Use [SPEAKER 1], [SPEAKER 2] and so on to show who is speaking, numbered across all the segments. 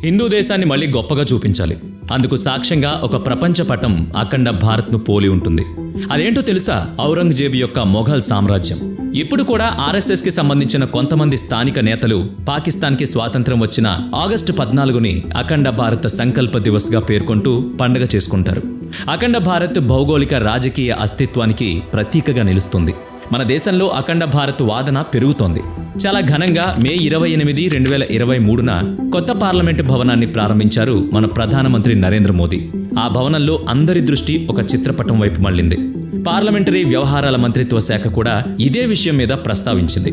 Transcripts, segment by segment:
[SPEAKER 1] హిందూ దేశాన్ని మళ్ళీ గొప్పగా చూపించాలి. అందుకు సాక్ష్యంగా ఒక ప్రపంచ పటం అఖండ భారత్ను పోలి ఉంటుంది. అదేంటో తెలుసా? ఔరంగజేబు యొక్క మొఘల్ సామ్రాజ్యం. ఇప్పుడు కూడా ఆర్ఎస్ఎస్ కి సంబంధించిన కొంతమంది స్థానిక నేతలు పాకిస్తాన్కి స్వాతంత్రం వచ్చిన ఆగస్టు 14ని అఖండ భారత్ సంకల్ప దివస్ గా పేర్కొంటూ పండుగ చేసుకుంటారు. అఖండ భారత్ భౌగోళిక రాజకీయ అస్తిత్వానికి ప్రతీకగా నిలుస్తుంది. మన దేశంలో అఖండ భారత్ వాదన పెరుగుతోంది. చాలా ఘనంగా మే 28, 2023న కొత్త పార్లమెంటు భవనాన్ని ప్రారంభించారు మన ప్రధానమంత్రి నరేంద్ర మోదీ. ఆ భవనంలో అందరి దృష్టి ఒక చిత్రపటం వైపు మళ్లింది. పార్లమెంటరీ వ్యవహారాల మంత్రిత్వ శాఖ కూడా ఇదే విషయం మీద ప్రస్తావించింది.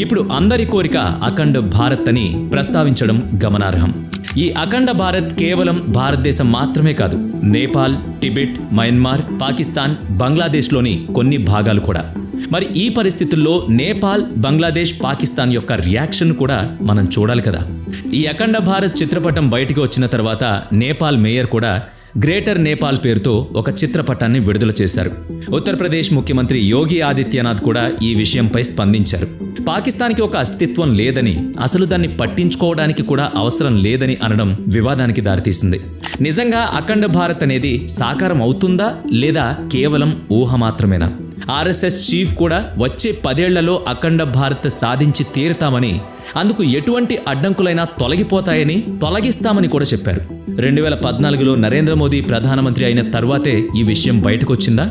[SPEAKER 1] ఇప్పుడు అందరి కోరిక అఖండ భారత్ అని ప్రస్తావించడం గమనార్హం. ఈ అఖండ భారత్ కేవలం భారతదేశం మాత్రమే కాదు, నేపాల్, టిబెట్, మయన్మార్, పాకిస్తాన్, బంగ్లాదేశ్లోని కొన్ని భాగాలు కూడా. మరి ఈ పరిస్థితుల్లో నేపాల్, బంగ్లాదేశ్, పాకిస్తాన్ యొక్క రియాక్షన్ కూడా మనం చూడాలి కదా. ఈ అఖండ భారత్ చిత్రపటం బయటికి వచ్చిన తర్వాత నేపాల్ మేయర్ కూడా గ్రేటర్ నేపాల్ పేరుతో ఒక చిత్రపటాన్ని విడుదల చేశారు. ఉత్తరప్రదేశ్ ముఖ్యమంత్రి యోగి ఆదిత్యనాథ్ కూడా ఈ విషయంపై స్పందించారు. పాకిస్తాన్కి ఒక అస్తిత్వం లేదని, అసలు దాన్ని పట్టించుకోవడానికి కూడా అవసరం లేదని అనడం వివాదానికి దారితీసింది. నిజంగా అఖండ భారత్ అనేది సాకారం అవుతుందా లేదా కేవలం ఊహ మాత్రమేనా? ఆర్ఎస్ఎస్ చీఫ్ కూడా వచ్చే 10 ఏళ్లలో అఖండ భారత్ సాధించి తీరుతామని, అందుకు ఎటువంటి అడ్డంకులైనా తొలగిపోతాయని, తొలగిస్తామని కూడా చెప్పారు. 2014లో నరేంద్ర మోదీ ప్రధానమంత్రి అయిన తర్వాతే ఈ విషయం బయటకొచ్చిందా?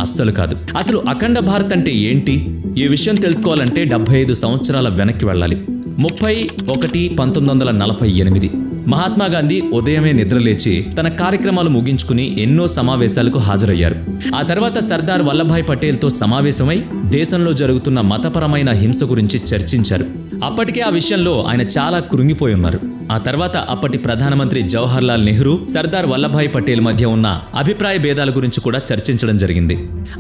[SPEAKER 1] అస్సలు కాదు. అసలు అఖండ భారత్ అంటే ఏంటి? ఈ విషయం తెలుసుకోవాలంటే 75 సంవత్సరాల వెనక్కి వెళ్ళాలి. 30/1/1948 మహాత్మా గాంధీ ఉదయమే నిద్రలేచి తన కార్యక్రమాలు ముగించుకుని ఎన్నో సమావేశాలకు హాజరయ్యారు. ఆ తర్వాత సర్దార్ వల్లభాయ్ పటేల్తో సమావేశమై దేశంలో జరుగుతున్న మతపరమైన హింస గురించి చర్చించారు. అప్పటికే ఆ విషయంలో ఆయన చాలా కృంగిపోయి ఉన్నారు. ఆ తర్వాత అప్పటి ప్రధానమంత్రి జవహర్ లాల్ నెహ్రూ, సర్దార్ వల్లభాయ్ పటేల్ మధ్య ఉన్న అభిప్రాయ భేదాల గురించి కూడా చర్చించడం జరిగింది.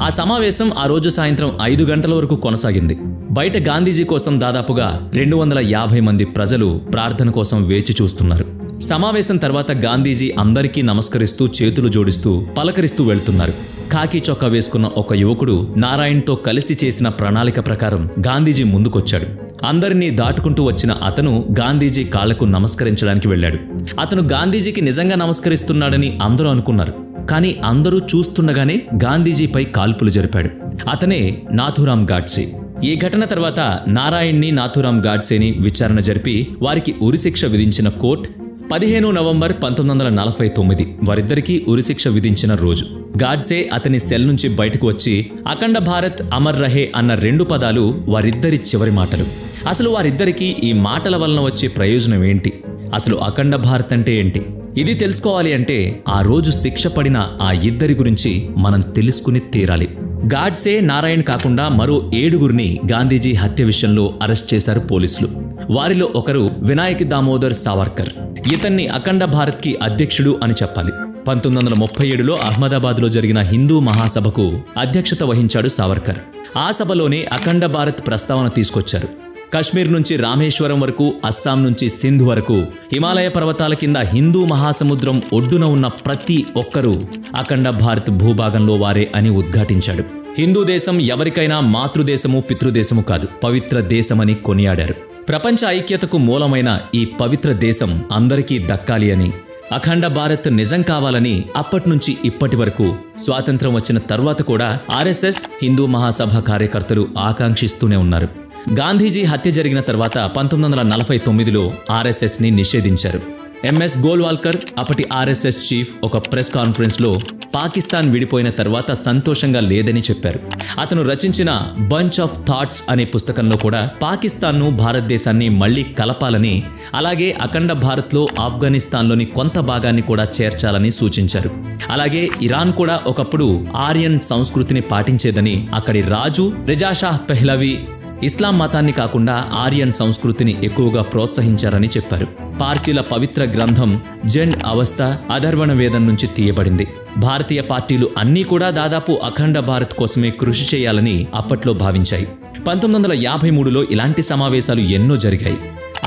[SPEAKER 1] ఆ సమావేశం ఆ రోజు సాయంత్రం 5 గంటల వరకు కొనసాగింది. బయట గాంధీజీ కోసం దాదాపుగా 250 మంది ప్రజలు ప్రార్థన కోసం వేచి చూస్తున్నారు. సమావేశం తర్వాత గాంధీజీ అందరికీ నమస్కరిస్తూ, చేతులు జోడిస్తూ, పలకరిస్తూ వెళ్తున్నారు. ఖాకీ చొక్కా వేసుకున్న ఒక యువకుడు నారాయణ్తో కలిసి చేసిన ప్రణాళిక ప్రకారం గాంధీజీ ముందుకొచ్చాడు. అందరినీ దాటుకుంటూ వచ్చిన అతను గాంధీజీ కాళ్లకు నమస్కరించడానికి వెళ్ళాడు. అతను గాంధీజీకి నిజంగా నమస్కరిస్తున్నాడని అందరూ అనుకున్నారు. కానీ అందరూ చూస్తుండగానే గాంధీజీపై కాల్పులు జరిపాడు. అతనే నాథూరాం గాడ్సే. ఈ ఘటన తర్వాత నారాయణ్ని, నాథూరాం గాడ్సేని విచారణ జరిపి వారికి ఉరిశిక్ష విధించిన కోర్టు 15 నవంబర్ 1949 వారిద్దరికీ ఉరిశిక్ష విధించిన రోజు. గాడ్సే అతని సెల్ నుంచి బయటకు వచ్చి అఖండ భారత్ అమర్ రహే అన్న 2 పదాలు వారిద్దరి చివరి మాటలు. అసలు వారిద్దరికీ ఈ మాటల వలన వచ్చే ప్రయోజనం ఏంటి? అసలు అఖండ భారత్ అంటే ఏంటి? ఇది తెలుసుకోవాలి అంటే ఆ రోజు శిక్ష పడిన ఆ ఇద్దరి గురించి మనం తెలుసుకుని తీరాలి. గాడ్సే, నారాయణ్ కాకుండా మరో 7గురిని గాంధీజీ హత్య విషయంలో అరెస్ట్ చేశారు పోలీసులు. వారిలో ఒకరు వినాయక్ దామోదర్ సావర్కర్. ఇతన్ని అఖండ భారత్కి అధ్యక్షుడు అని చెప్పాలి. 1937లో అహ్మదాబాద్లో జరిగిన హిందూ మహాసభకు అధ్యక్షత వహించాడు సావర్కర్. ఆ సభలోనే అఖండ భారత్ ప్రస్తావన తీసుకొచ్చారు. కశ్మీర్ నుంచి రామేశ్వరం వరకు, అస్సాం నుంచి సింధ్ వరకు, హిమాలయ పర్వతాల కింద హిందూ మహాసముద్రం ఒడ్డున ఉన్న ప్రతి ఒక్కరూ అఖండ భారత్ భూభాగంలో వారే అని ఉద్ఘాటించాడు. హిందూ దేశం ఎవరికైనా మాతృదేశము, పితృదేశము కాదు, పవిత్ర దేశమని కొనియాడారు. ప్రపంచ ఐక్యతకు మూలమైన ఈ పవిత్ర దేశం అందరికీ దక్కాలి అని, అఖండ భారత్ నిజం కావాలని అప్పట్నుంచి ఇప్పటి వరకు, స్వాతంత్రం వచ్చిన తర్వాత కూడా ఆర్ఎస్ఎస్, హిందూ మహాసభ కార్యకర్తలు ఆకాంక్షిస్తూనే ఉన్నారు. గాంధీజీ హత్య జరిగిన తర్వాత 1949లో ఆర్ఎస్ఎస్ని నిషేధించారు. ఎంఎస్ గోల్వాల్కర్, అప్పటి ఆర్ఎస్ఎస్ చీఫ్, ఒక ప్రెస్ కాన్ఫరెన్స్లో పాకిస్తాన్ విడిపోయిన తర్వాత సంతోషంగా లేదని చెప్పారు. అతను రచించిన బంచ్ ఆఫ్ థాట్స్ అనే పుస్తకంలో కూడా పాకిస్తాన్ను, భారతదేశాన్ని మళ్లీ కలపాలని, అలాగే అఖండ భారత్లో ఆఫ్ఘనిస్తాన్లోని కొంత భాగాన్ని కూడా చేర్చాలని సూచించారు. అలాగే ఇరాన్ కూడా ఒకప్పుడు ఆర్యన్ సంస్కృతిని పాటించేదని, అక్కడి రాజు రిజా షా పెహ్లవి ఇస్లాం మతాన్ని కాకుండా ఆర్యన్ సంస్కృతిని ఎక్కువగా ప్రోత్సహించారని చెప్పారు. పార్సీల పవిత్ర గ్రంథం జెండ్ అవస్థ అధర్వణ వేదం నుంచి తీయబడింది. భారతీయ పార్టీలు అన్నీ కూడా దాదాపు అఖండ భారత్ కోసమే కృషి చేయాలని అప్పట్లో భావించాయి. 1953లో ఇలాంటి సమావేశాలు ఎన్నో జరిగాయి.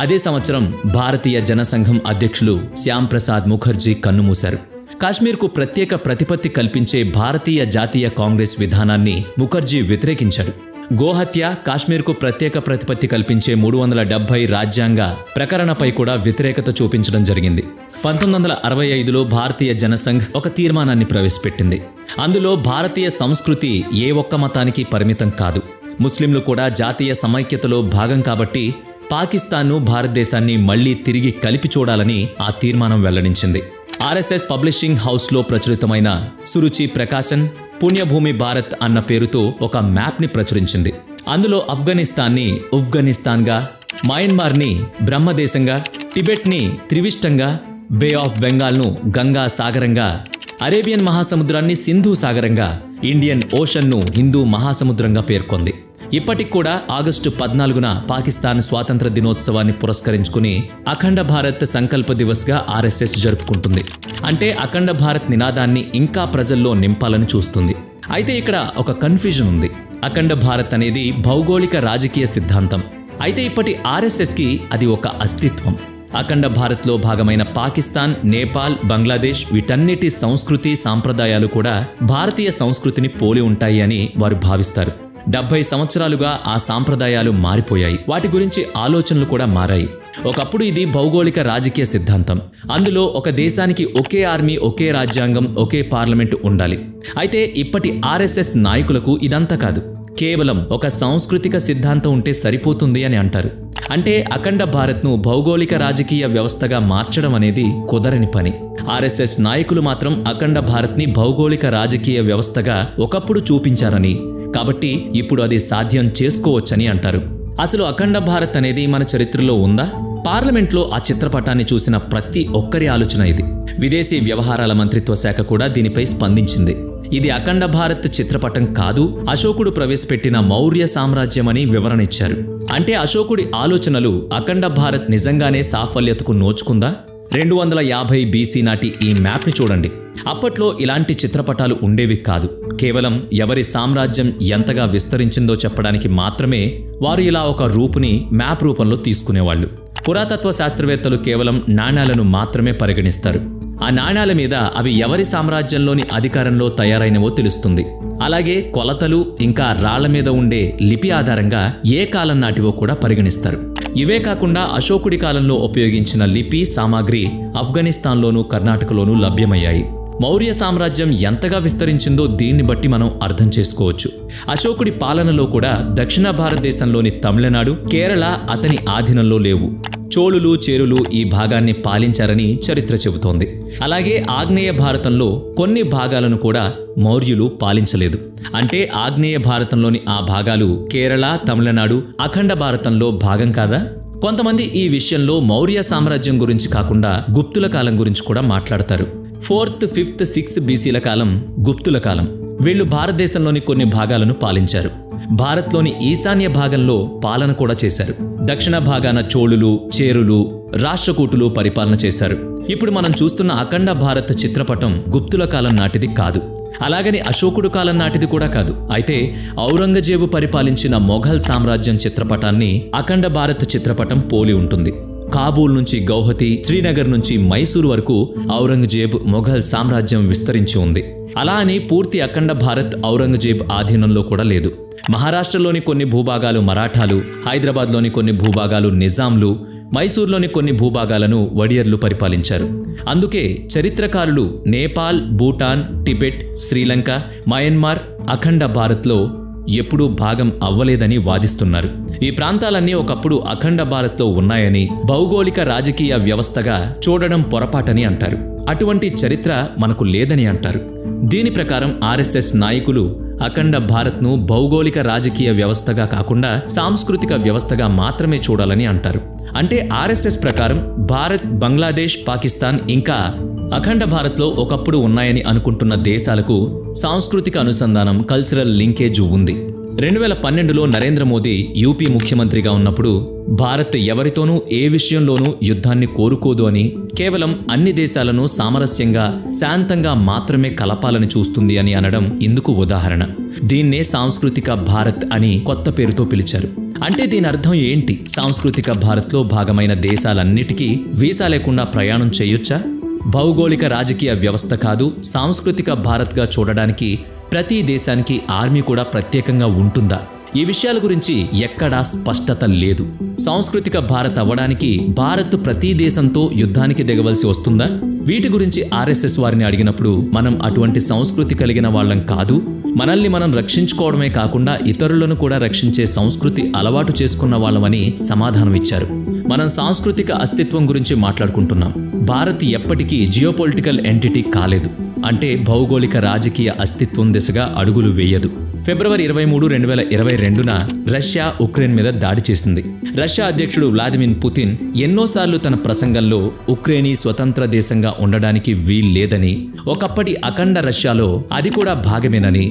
[SPEAKER 1] అదే సంవత్సరం భారతీయ జనసంఘం అధ్యక్షులు శ్యామ్ ప్రసాద్ ముఖర్జీ కన్నుమూశారు. కాశ్మీర్కు ప్రత్యేక ప్రతిపత్తి కల్పించే భారతీయ జాతీయ కాంగ్రెస్ విధానాన్ని ముఖర్జీ వ్యతిరేకించారు. గోహత్య, కాశ్మీర్కు ప్రత్యేక ప్రతిపత్తి కల్పించే 370 రాజ్యాంగ ప్రకరణపై కూడా వ్యతిరేకత చూపించడం జరిగింది. 1965లో భారతీయ జనసంఘ్ ఒక తీర్మానాన్ని ప్రవేశపెట్టింది. అందులో భారతీయ సంస్కృతి ఏ ఒక్క మతానికి పరిమితం కాదు, ముస్లింలు కూడా జాతీయ సమైక్యతలో భాగం కాబట్టి పాకిస్తాన్ను, భారతదేశాన్ని మళ్లీ తిరిగి కలిపి చూడాలని ఆ తీర్మానం వెల్లడించింది. ఆర్ఎస్ఎస్ పబ్లిషింగ్ హౌస్లో ప్రచురితమైన సురుచి ప్రకాశన్ పుణ్యభూమి భారత్ అన్న పేరుతో ఒక మ్యాప్ని ప్రచురించింది. అందులో ఆఫ్ఘనిస్తాన్ని ఉఫ్ఘనిస్తాన్గా, మయన్మార్ని బ్రహ్మదేశంగా, టిబెట్ని త్రివిష్టంగా, బే ఆఫ్ బెంగాల్ను గంగా సాగరంగా, అరేబియన్ మహాసముద్రాన్ని సింధు సాగరంగా, ఇండియన్ ఓషన్ను హిందూ మహాసముద్రంగా పేర్కొంది. ఇప్పటికి కూడా ఆగస్టు 14న పాకిస్తాన్ స్వాతంత్ర దినోత్సవాన్ని పురస్కరించుకుని అఖండ భారత్ సంకల్ప దివస్గా ఆర్ఎస్ఎస్ జరుపుకుంటుంది. అంటే అఖండ భారత్ నినాదాన్ని ఇంకా ప్రజల్లో నింపాలని చూస్తుంది. అయితే ఇక్కడ ఒక కన్ఫ్యూజన్ ఉంది. అఖండ భారత్ అనేది భౌగోళిక రాజకీయ సిద్ధాంతం. అయితే ఇప్పటి ఆర్ఎస్ఎస్కి అది ఒక అస్తిత్వం. అఖండ భారత్లో భాగమైన పాకిస్తాన్, నేపాల్, బంగ్లాదేశ్ వీటన్నిటి సంస్కృతి, సాంప్రదాయాలు కూడా భారతీయ సంస్కృతిని పోలి ఉంటాయి అని వారు భావిస్తారు. 70 సంవత్సరాలుగా ఆ సాంప్రదాయాలు మారిపోయాయి. వాటి గురించి ఆలోచనలు కూడా మారాయి. ఒకప్పుడు ఇది భౌగోళిక రాజకీయ సిద్ధాంతం. అందులో ఒక దేశానికి ఒకే ఆర్మీ, ఒకే రాజ్యాంగం, ఒకే పార్లమెంటు ఉండాలి. అయితే ఇప్పటి ఆర్ఎస్ఎస్ నాయకులకు ఇదంతా కాదు. కేవలం ఒక సాంస్కృతిక సిద్ధాంతం ఉంటే సరిపోతుంది అని అంటారు. అంటే అఖండ భారత్ను భౌగోళిక రాజకీయ వ్యవస్థగా మార్చడం అనేది కుదరని పని. ఆర్ఎస్ఎస్ నాయకులు మాత్రం అఖండ భారత్ని భౌగోళిక రాజకీయ వ్యవస్థగా ఒకప్పుడు చూపించారని, కాబట్టి ఇప్పుడు అది సాధ్యం చేసుకోవచ్చని అంటారు. అసలు అఖండ భారత్ అనేది మన చరిత్రలో ఉందా? పార్లమెంట్లో ఆ చిత్రపటాన్ని చూసిన ప్రతి ఒక్కరి ఆలోచన ఇది. విదేశీ వ్యవహారాల మంత్రిత్వ శాఖ కూడా దీనిపై స్పందించింది. ఇది అఖండ భారత్ చిత్రపటం కాదు, అశోకుడు ప్రవేశపెట్టిన మౌర్య సామ్రాజ్యం అని వివరణ ఇచ్చారు. అంటే అశోకుడి ఆలోచనలు అఖండ భారత్ నిజంగానే సాఫల్యతకు నోచుకుందా? 250 BC నాటి ఈ మ్యాప్ని చూడండి. అప్పట్లో ఇలాంటి చిత్రపటాలు ఉండేవి కాదు. కేవలం ఎవరి సామ్రాజ్యం ఎంతగా విస్తరించిందో చెప్పడానికి మాత్రమే వారు ఇలా ఒక రూపుని మ్యాప్ రూపంలో తీసుకునేవాళ్ళు. పురాతత్వ శాస్త్రవేత్తలు కేవలం నాణ్యాలను మాత్రమే పరిగణిస్తారు. ఆ నాణ్యాల మీద అవి ఎవరి సామ్రాజ్యంలోని అధికారంలో తయారైనవో తెలుస్తుంది. అలాగే కొలతలు ఇంకా రాళ్ల మీద ఉండే లిపి ఆధారంగా ఏ కాలం నాటివో కూడా పరిగణిస్తారు. ఇవే కాకుండా అశోకుడి కాలంలో ఉపయోగించిన లిపి సామాగ్రి ఆఫ్ఘనిస్తాన్లోనూ కర్ణాటకలోనూ లభ్యమయ్యాయి. మౌర్య సామ్రాజ్యం ఎంతగా విస్తరించిందో దీన్ని బట్టి మనం అర్థం చేసుకోవచ్చు. అశోకుడి పాలనలో కూడా దక్షిణ భారతదేశంలోని తమిళనాడు, కేరళ అతని ఆధీనంలో లేవు. చోళులు, చేరులు ఈ భాగాన్ని పాలించారని చరిత్ర చెబుతోంది. అలాగే ఆగ్నేయ భారతంలో కొన్ని భాగాలను కూడా మౌర్యులు పాలించలేదు. అంటే ఆగ్నేయ భారతంలోని ఆ భాగాలు కేరళ, తమిళనాడు అఖండ భారతంలో భాగం కాదా? కొంతమంది ఈ విషయంలో మౌర్య సామ్రాజ్యం గురించి కాకుండా గుప్తుల కాలం గురించి కూడా మాట్లాడతారు. 4th, 5th, 6th BCల కాలం గుప్తుల కాలం. వీళ్లు భారతదేశంలోని కొన్ని భాగాలను పాలించారు. భారత్లోని ఈశాన్య భాగంలో పాలన కూడా చేశారు. దక్షిణ భాగాన చోళులు, చేరులు, రాష్ట్రకూటులు పరిపాలన చేశారు. ఇప్పుడు మనం చూస్తున్న అఖండ భారత్ చిత్రపటం గుప్తుల కాలం నాటిది కాదు. అలాగని అశోకుడు కాలం నాటిది కూడా కాదు. అయితే ఔరంగజేబు పరిపాలించిన మొఘల్ సామ్రాజ్యం చిత్రపటాన్ని అఖండ భారత్ చిత్రపటం పోలి ఉంటుంది. కాబూల్ నుంచి గౌహతి, శ్రీనగర్ నుంచి మైసూరు వరకు ఔరంగజేబ్ మొఘల్ సామ్రాజ్యం విస్తరించి ఉంది. అలా అని పూర్తి అఖండ భారత్ ఔరంగజేబ్ ఆధీనంలో కూడా లేదు. మహారాష్ట్రలోని కొన్ని భూభాగాలు మరాఠాలు, హైదరాబాద్లోని కొన్ని భూభాగాలు నిజాంలు, మైసూర్లోని కొన్ని భూభాగాలను వడియర్లు పరిపాలించారు. అందుకే చరిత్రకారులు నేపాల్, భూటాన్, టిబెట్, శ్రీలంక, మయన్మార్ అఖండ భారత్లో ఎప్పుడూ భాగం అవ్వలేదని వాదిస్తున్నారు. ఈ ప్రాంతాలన్నీ ఒకప్పుడు అఖండ భారత్లో ఉన్నాయని, భౌగోళిక రాజకీయ వ్యవస్థగా చూడడం పొరపాటని అంటారు. అటువంటి చరిత్ర మనకు లేదని అంటారు. దీని ప్రకారం ఆర్ఎస్ఎస్ నాయకులు అఖండ భారత్ను భౌగోళిక రాజకీయ వ్యవస్థగా కాకుండా సాంస్కృతిక వ్యవస్థగా మాత్రమే చూడాలని అంటారు. అంటే ఆర్ఎస్ఎస్ ప్రకారం భారత్, బంగ్లాదేశ్, పాకిస్తాన్ ఇంకా అఖండ భారత్లో ఒకప్పుడు ఉన్నాయని అనుకుంటున్న దేశాలకు సాంస్కృతిక అనుసంధానం, కల్చరల్ లింకేజ్ ఉంది. 2012లో నరేంద్ర మోదీ యూపీ ముఖ్యమంత్రిగా ఉన్నప్పుడు భారత్ ఎవరితోనూ ఏ విషయంలోనూ యుద్ధాన్ని కోరుకోదు అని, కేవలం అన్ని దేశాలను సామరస్యంగా, శాంతంగా మాత్రమే కలపాలని చూస్తుంది అని అనడం ఇందుకు ఉదాహరణ. దీన్నే సాంస్కృతిక భారత్ అని కొత్త పేరుతో పిలిచారు. అంటే దీని అర్థం ఏంటి? సాంస్కృతిక భారత్లో భాగమైన దేశాలన్నిటికీ వీసా లేకుండా ప్రయాణం చేయొచ్చా? భౌగోళిక రాజకీయ వ్యవస్థ కాదు, సాంస్కృతిక భారత్గా చూడడానికి ప్రతి దేశానికి ఆర్మీ కూడా ప్రత్యేకంగా ఉంటుందా? ఈ విషయాల గురించి ఎక్కడా స్పష్టత లేదు. సాంస్కృతిక భారత్ అవ్వడానికి భారత్ ప్రతి దేశంతో యుద్ధానికి దిగవలసి వస్తుందా? వీటి గురించి ఆర్ఎస్ఎస్ వారిని అడిగినప్పుడు మనం అటువంటి సంస్కృతి కలిగిన వాళ్ళం కాదు, మనల్ని మనం రక్షించుకోవడమే కాకుండా ఇతరులను కూడా రక్షించే సంస్కృతి అలవాటు చేసుకున్న వాళ్ళమని సమాధానం ఇచ్చారు. మనం సాంస్కృతిక అస్తిత్వం గురించి మాట్లాడుకుంటున్నాం. భారత్ ఎప్పటికీ జియోపొలిటికల్ ఎంటిటీ కాలేదు, అంటే భౌగోళిక రాజకీయ అస్తిత్వం దిశగా అడుగులు వేయదు. ఫిబ్రవరి 23, 2022న రష్యా ఉక్రెయిన్ మీద దాడి చేసింది. రష్యా అధ్యక్షుడు వ్లాదిమిర్ పుతిన్ ఎన్నోసార్లు తన ప్రసంగంలో ఉక్రెయిన్ స్వతంత్ర దేశంగా ఉండడానికి వీల్లేదని, ఒకప్పటి అఖండ రష్యాలో అది కూడా భాగమేనని,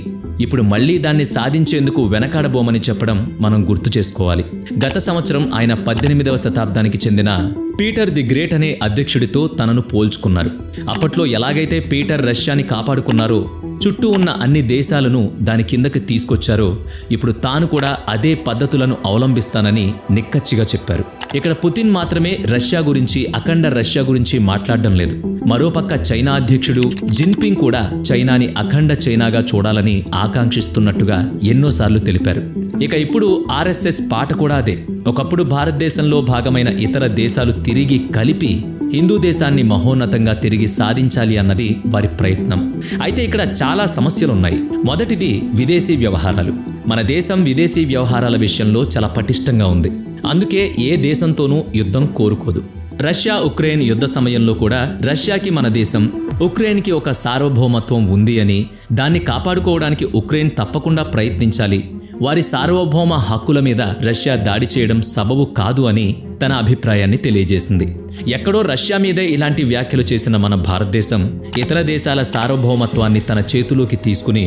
[SPEAKER 1] ఇప్పుడు మళ్లీ దాన్ని సాధించేందుకు వెనకాడబోమని చెప్పడం మనం గుర్తు చేసుకోవాలి. గత సంవత్సరం ఆయన 18వ శతాబ్దానికి చెందిన పీటర్ ది గ్రేట్ అనే అధ్యక్షుడితో తనను పోల్చుకున్నారు. అప్పట్లో ఎలాగైతే పీటర్ రష్యాని కాపాడుకున్నారో, చుట్టూ ఉన్న అన్ని దేశాలను దాని కిందకి తీసుకొచ్చారో, ఇప్పుడు తాను కూడా అదే పద్ధతులను అవలంబిస్తానని నిక్కచ్చిగా చెప్పారు. ఇక్కడ పుతిన్ మాత్రమే రష్యా గురించి, అఖండ రష్యా గురించి మాట్లాడడం లేదు. మరోపక్క చైనా అధ్యక్షుడు జిన్పింగ్ కూడా చైనాని అఖండ చైనాగా చూడాలని ఆకాంక్షిస్తున్నట్టుగా ఎన్నోసార్లు తెలిపారు. ఇక ఇప్పుడు ఆర్ఎస్ఎస్ పాట కూడా అదే. ఒకప్పుడు భారతదేశంలో భాగమైన ఇతర దేశాలు తిరిగి కలిపి హిందూ దేశాన్ని మహోన్నతంగా తిరిగి సాధించాలి అన్నది వారి ప్రయత్నం. అయితే ఇక్కడ చాలా సమస్యలున్నాయి. మొదటిది విదేశీ వ్యవహారాలు. మన దేశం విదేశీ వ్యవహారాల విషయంలో చాలా పటిష్టంగా ఉంది. అందుకే ఏ దేశంతోనూ యుద్ధం కోరుకోదు. రష్యా ఉక్రెయిన్ యుద్ధ సమయంలో కూడా రష్యాకి మన దేశం, ఉక్రెయిన్కి ఒక సార్వభౌమత్వం ఉంది అని, దాన్ని కాపాడుకోవడానికి ఉక్రెయిన్ తప్పకుండా ప్రయత్నించాలి, వారి సార్వభౌమ హక్కుల మీద రష్యా దాడి చేయడం సబబు కాదు అని తన అభిప్రాయాన్ని తెలియజేసింది. ఎక్కడో రష్యా మీదే ఇలాంటి వ్యాఖ్యలు చేసిన మన భారతదేశం ఇతర దేశాల సార్వభౌమత్వాన్ని తన చేతిలోకి తీసుకుని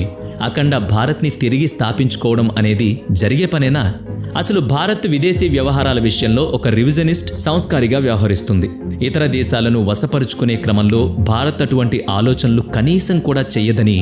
[SPEAKER 1] అఖండ భారత్ని తిరిగి స్థాపించుకోవడం అనేది జరిగే పనేనా? అసలు భారత్ విదేశీ వ్యవహారాల విషయంలో ఒక రివిజనిస్ట్ సంస్కారిగా వ్యవహరిస్తుంది. ఇతర దేశాలను వశపరుచుకునే క్రమంలో భారత్ అటువంటి ఆలోచనలు కనీసం కూడా చెయ్యదని,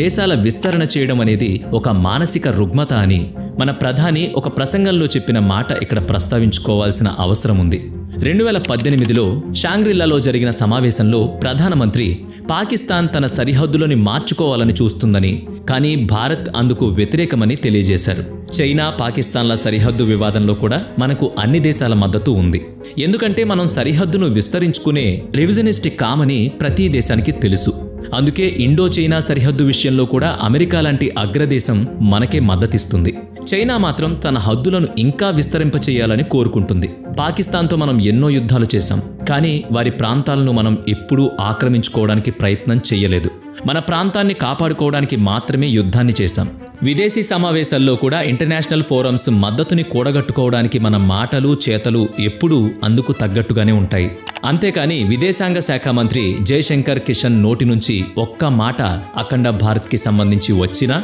[SPEAKER 1] దేశాల విస్తరణ చేయడం అనేది ఒక మానసిక రుగ్మత అని మన ప్రధాని ఒక ప్రసంగంలో చెప్పిన మాట ఇక్కడ ప్రస్తావించుకోవాల్సిన అవసరం ఉంది. 2018లో షాంగ్రిల్లాలో జరిగిన సమావేశంలో ప్రధానమంత్రి పాకిస్తాన్ తన సరిహద్దులని మార్చుకోవాలని చూస్తుందని, కానీ భారత్ అందుకు వ్యతిరేకమని తెలియజేశారు. చైనా, పాకిస్తాన్ల సరిహద్దు వివాదంలో కూడా మనకు అన్ని దేశాల మద్దతు ఉంది. ఎందుకంటే మనం సరిహద్దును విస్తరించుకునే రివిజనిస్టిక్ కామని ప్రతి దేశానికి తెలుసు. అందుకే ఇండో చైనా సరిహద్దు విషయంలో కూడా అమెరికా లాంటి అగ్రదేశం మనకే మద్దతిస్తుంది. చైనా మాత్రం తన హద్దులను ఇంకా విస్తరింపచేయాలని కోరుకుంటుంది. పాకిస్తాన్తో మనం ఎన్నో యుద్ధాలు చేశాం, కానీ వారి ప్రాంతాలను మనం ఎప్పుడూ ఆక్రమించుకోవడానికి ప్రయత్నం చేయలేదు. మన ప్రాంతాన్ని కాపాడుకోవడానికి మాత్రమే యుద్ధాన్ని చేశాం. విదేశీ సమావేశాల్లో కూడా ఇంటర్నేషనల్ ఫోరమ్స్ మద్దతుని కూడగట్టుకోవడానికి మన మాటలు, చేతలు ఎప్పుడూ అందుకు తగ్గట్టుగానే ఉంటాయి. అంతేకాని విదేశాంగ శాఖ మంత్రి జయశంకర్ కిషన్ నోటి నుంచి ఒక్క మాట అఖండ భారత్కి సంబంధించి వచ్చినా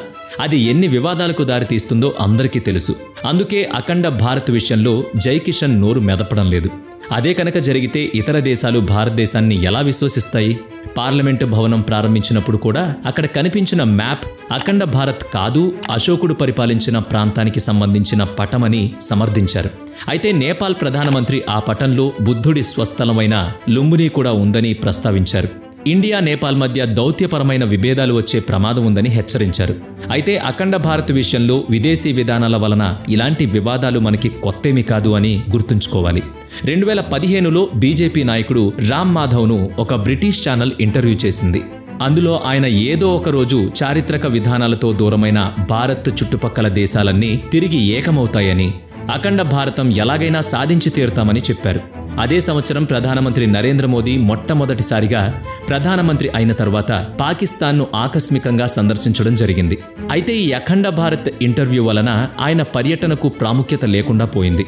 [SPEAKER 1] అది ఎన్ని వివాదాలకు దారితీస్తుందో అందరికీ తెలుసు. అందుకే అఖండ భారత్ విషయంలో జై కిషన్ నోరు మెదపడం లేదు. అదే కనుక జరిగితే ఇతర దేశాలు భారతదేశాన్ని ఎలా విశ్వసిస్తాయి? పార్లమెంటు భవనం ప్రారంభించినప్పుడు కూడా అక్కడ కనిపించిన మ్యాప్ అఖండ భారత్ కాదు, అశోకుడు పరిపాలించిన ప్రాంతానికి సంబంధించిన పటమని సమర్థించారు. అయితే నేపాల్ ప్రధానమంత్రి ఆ పటంలో బుద్ధుడి స్వస్థలమైన లుంబిని కూడా ఉందని ప్రస్తావించారు. ఇండియా, నేపాల్ మధ్య దౌత్యపరమైన విభేదాలు వచ్చే ప్రమాదం ఉందని హెచ్చరించారు. అయితే అఖండ భారత్ విషయంలో విదేశీ విధానాల వలన ఇలాంటి వివాదాలు మనకి కొత్తేమీ కాదు అని గుర్తుంచుకోవాలి. 2015లో బీజేపీ నాయకుడు రామ్ మాధవ్ను ఒక బ్రిటిష్ ఛానల్ ఇంటర్వ్యూ చేసింది. అందులో ఆయన ఏదో ఒక రోజు చారిత్రక విధానాలతో దూరమైన భారత్ చుట్టుపక్కల దేశాలన్నీ తిరిగి ఏకమవుతాయని, అఖండ భారతం ఎలాగైనా సాధించి తీరుతామని చెప్పారు. అదే సంవత్సరం ప్రధానమంత్రి నరేంద్ర మోదీ మొట్టమొదటిసారిగా ప్రధానమంత్రి అయిన తర్వాత పాకిస్తాన్ను ఆకస్మికంగా సందర్శించడం జరిగింది. అయితే ఈ అఖండ భారత్ ఇంటర్వ్యూ వలన ఆయన పర్యటనకు ప్రాముఖ్యత లేకుండా పోయింది.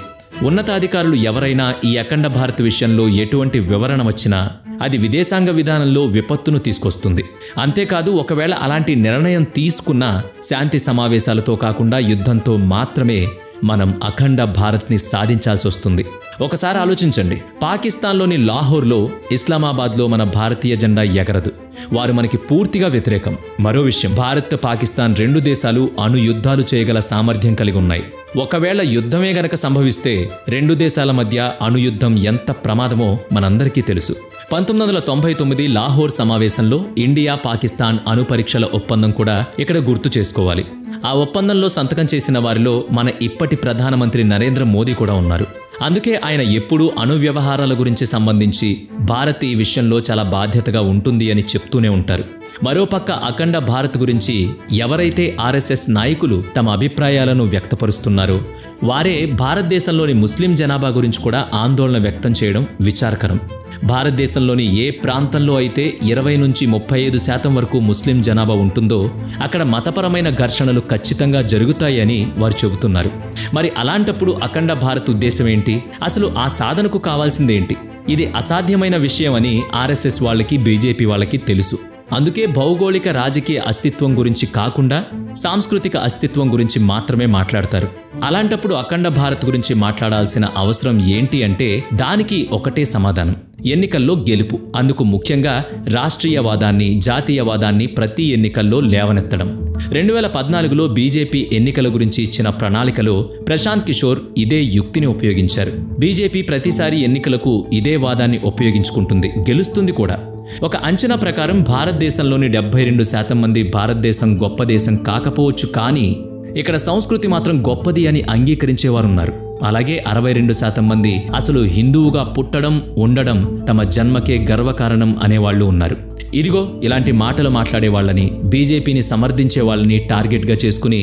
[SPEAKER 1] ఉన్నతాధికారులు ఎవరైనా ఈ అఖండ భారత్ విషయంలో ఎటువంటి వివరణ వచ్చినా అది విదేశాంగ విధానంలో విపత్తును తీసుకొస్తుంది. అంతేకాదు, ఒకవేళ అలాంటి నిర్ణయం తీసుకున్నా శాంతి సమావేశాలతో కాకుండా యుద్ధంతో మాత్రమే మనం అఖండ భారత్ని సాధించాల్సి వస్తుంది. ఒకసారి ఆలోచించండి, పాకిస్తాన్లోని లాహోర్లో, ఇస్లామాబాద్లో మన భారతీయ జెండా ఎగరదు. వారు మనకి పూర్తిగా వ్యతిరేకం. మరో విషయం, భారత్, పాకిస్తాన్ రెండు దేశాలు అణు యుద్ధాలు చేయగల సామర్థ్యం కలిగి ఉన్నాయి. ఒకవేళ యుద్ధమే గనక సంభవిస్తే రెండు దేశాల మధ్య అణు యుద్ధం ఎంత ప్రమాదమో మనందరికీ తెలుసు. 1999 లాహోర్ సమావేశంలో ఇండియా పాకిస్తాన్ అణు పరీక్షల ఒప్పందం కూడా ఇక్కడ గుర్తు చేసుకోవాలి. ఆ ఒప్పందంలో సంతకం చేసిన వారిలో మన ఇప్పటి ప్రధానమంత్రి నరేంద్ర మోదీ కూడా ఉన్నారు. అందుకే ఆయన ఎప్పుడూ అణు వ్యవహారాల గురించి సంబంధించి భారత్ ఈ విషయంలో చాలా బాధ్యతగా ఉంటుంది అని చెప్తూనే ఉంటారు. మరోపక్క అఖండ భారత్ గురించి ఎవరైతే ఆర్ఎస్ఎస్ నాయకులు తమ అభిప్రాయాలను వ్యక్తపరుస్తున్నారో వారే భారతదేశంలోని ముస్లిం జనాభా గురించి కూడా ఆందోళన వ్యక్తం చేయడం విచారకరం. భారతదేశంలోని ఏ ప్రాంతంలో అయితే 20 నుంచి 35% వరకు ముస్లిం జనాభా ఉంటుందో అక్కడ మతపరమైన ఘర్షణలు ఖచ్చితంగా జరుగుతాయని వారు చెబుతున్నారు. మరి అలాంటప్పుడు అఖండ భారత్ ఉద్దేశం ఏంటి? అసలు ఆ సాధనకు కావాల్సిందేంటి? ఇది అసాధ్యమైన విషయం అని ఆర్ఎస్ఎస్ వాళ్ళకి బీజేపీ వాళ్ళకి తెలుసు. అందుకే భౌగోళిక రాజకీయ అస్తిత్వం గురించి కాకుండా సాంస్కృతిక అస్తిత్వం గురించి మాత్రమే మాట్లాడతారు. అలాంటప్పుడు అఖండ భారత్ గురించి మాట్లాడాల్సిన అవసరం ఏంటి అంటే దానికి ఒకటే సమాధానం: ఎన్నికల్లో గెలుపు. అందుకు ముఖ్యంగా రాష్ట్రీయవాదాన్ని, జాతీయవాదాన్ని ప్రతి ఎన్నికల్లో లేవనెత్తడం. 2014లో బీజేపీ ఎన్నికల గురించి ఇచ్చిన ప్రణాళికలో ప్రశాంత్ కిషోర్ ఇదే యుక్తిని ఉపయోగించారు. బీజేపీ ప్రతిసారి ఎన్నికలకు ఇదే వాదాన్ని ఉపయోగించుకుంటుంది, గెలుస్తుంది కూడా. ఒక అంచనా ప్రకారం భారతదేశంలోని 72% మంది భారతదేశం గొప్ప దేశం కాకపోవచ్చు, కానీ ఇక్కడ సంస్కృతి మాత్రం గొప్పది అని అంగీకరించేవారున్నారు. అలాగే 62% మంది అసలు హిందువుగా పుట్టడం, ఉండడం తమ జన్మకే గర్వకారణం అనేవాళ్లు ఉన్నారు. ఇదిగో ఇలాంటి మాటలు మాట్లాడే వాళ్ళని, బీజేపీని సమర్థించే వాళ్ళని టార్గెట్గా చేసుకుని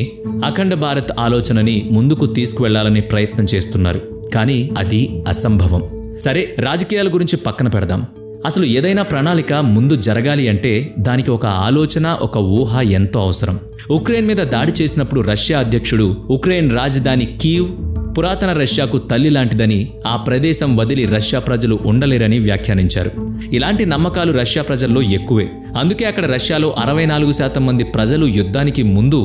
[SPEAKER 1] అఖండ భారత్ ఆలోచనని ముందుకు తీసుకువెళ్లాలని ప్రయత్నం చేస్తున్నారు. కానీ అది అసంభవం. సరే, రాజకీయాల గురించి పక్కన పెడదాం. అసలు ఏదైనా ప్రణాళిక ముందు జరగాలి అంటే దానికి ఒక ఆలోచన, ఒక ఊహ ఎంతో అవసరం. ఉక్రెయిన్ మీద దాడి చేసినప్పుడు రష్యా అధ్యక్షుడు ఉక్రెయిన్ రాజధాని కీవ్ పురాతన రష్యాకు తల్లి లాంటిదని, ఆ ప్రదేశం వదిలి రష్యా ప్రజలు ఉండలేరని వ్యాఖ్యానించారు. ఇలాంటి నమ్మకాలు రష్యా ప్రజల్లో ఎక్కువే. అందుకే అక్కడ రష్యాలో 64% మంది ప్రజలు యుద్ధానికి ముందు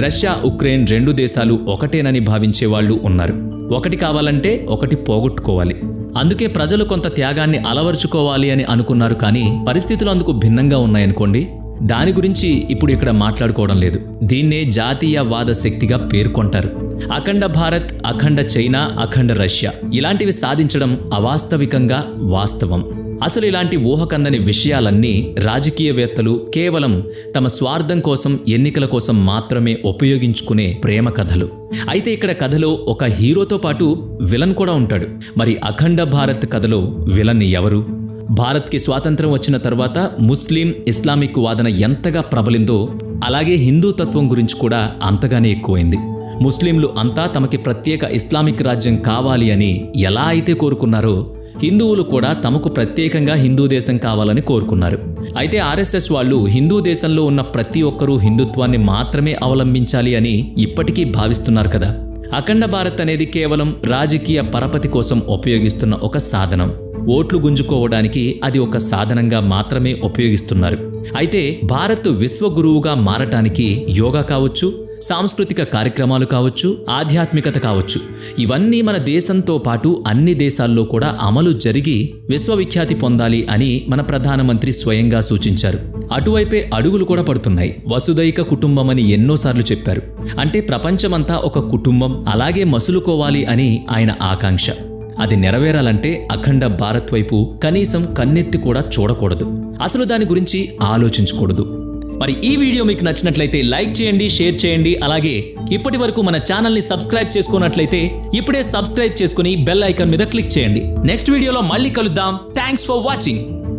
[SPEAKER 1] రష్యా, ఉక్రెయిన్ 2 దేశాలు ఒకటేనని భావించేవాళ్లు ఉన్నారు. ఒకటి కావాలంటే ఒకటి పోగొట్టుకోవాలి. అందుకే ప్రజలు కొంత త్యాగాన్ని అలవర్చుకోవాలి అని అనుకున్నారు. కానీ పరిస్థితులు అందుకు భిన్నంగా ఉన్నాయనుకోండి, దాని గురించి ఇప్పుడు ఇక్కడ మాట్లాడుకోవడం లేదు. దీన్నే జాతీయవాద శక్తిగా పేర్కొంటారు. అఖండ భారత్, అఖండ చైనా, అఖండ రష్యా ఇలాంటివి సాధించడం అవాస్తవికంగా వాస్తవం. అసలు ఇలాంటి ఊహకందని విషయాలన్నీ రాజకీయవేత్తలు కేవలం తమ స్వార్థం కోసం, ఎన్నికల కోసం మాత్రమే ఉపయోగించుకునే ప్రేమ కథలు. అయితే ఇక్కడ కథలో ఒక హీరోతో పాటు విలన్ కూడా ఉంటాడు. మరి అఖండ భారత్ కథలో విలన్ ఎవరు? భారత్కి స్వాతంత్రం వచ్చిన తర్వాత ముస్లిం, ఇస్లామిక్ వాదన ఎంతగా ప్రబలిందో అలాగే హిందూ తత్వం గురించి కూడా అంతగానే ఎక్కువైంది. ముస్లింలు అంతా తమకి ప్రత్యేక ఇస్లామిక్ రాజ్యం కావాలి అని ఎలా అయితే కోరుకున్నారో, హిందువులు కూడా తమకు ప్రత్యేకంగా హిందూ దేశం కావాలని కోరుకున్నారు. అయితే ఆర్ఎస్ఎస్ వాళ్ళు హిందూ దేశంలో ఉన్న ప్రతి ఒక్కరూ హిందుత్వాన్ని మాత్రమే అవలంబించాలి అని ఇప్పటికీ భావిస్తున్నారు కదా. అఖండ భారత్ అనేది కేవలం రాజకీయ పరపతి కోసం ఉపయోగిస్తున్న ఒక సాధనం. ఓట్లు గుంజుకోవడానికి అది ఒక సాధనంగా మాత్రమే ఉపయోగిస్తున్నారు. అయితే భారత్ విశ్వగురువుగా మారటానికి యోగా కావచ్చు, సాంస్కృతిక కార్యక్రమాలు కావచ్చు, ఆధ్యాత్మికత కావచ్చు, ఇవన్నీ మన దేశంతో పాటు అన్ని దేశాల్లో కూడా అమలు జరిగి విశ్వవిఖ్యాతి పొందాలి అని మన ప్రధానమంత్రి స్వయంగా సూచించారు. అటువైపే అడుగులు కూడా పడుతున్నాయి. వసుదైక కుటుంబం అని ఎన్నోసార్లు చెప్పారు. అంటే ప్రపంచమంతా ఒక కుటుంబం అలాగే మసులుకోవాలి అని ఆయన ఆకాంక్ష. అది నెరవేరాలంటే అఖండ భారత్ వైపు కనీసం కన్నెత్తి కూడా చూడకూడదు. అసలు దాని గురించి ఆలోచించకూడదు. మరి ఈ వీడియో మీకు నచ్చినట్లయితే లైక్ చేయండి, షేర్ చేయండి. అలాగే ఇప్పటి వరకు మన ఛానల్ని సబ్స్క్రైబ్ చేసుకున్నట్లయితే ఇప్పుడే సబ్స్క్రైబ్ చేసుకుని బెల్ ఐకాన్ మీద క్లిక్ చేయండి. నెక్స్ట్ వీడియోలో మళ్ళీ కలుద్దాం. Thanks for watching.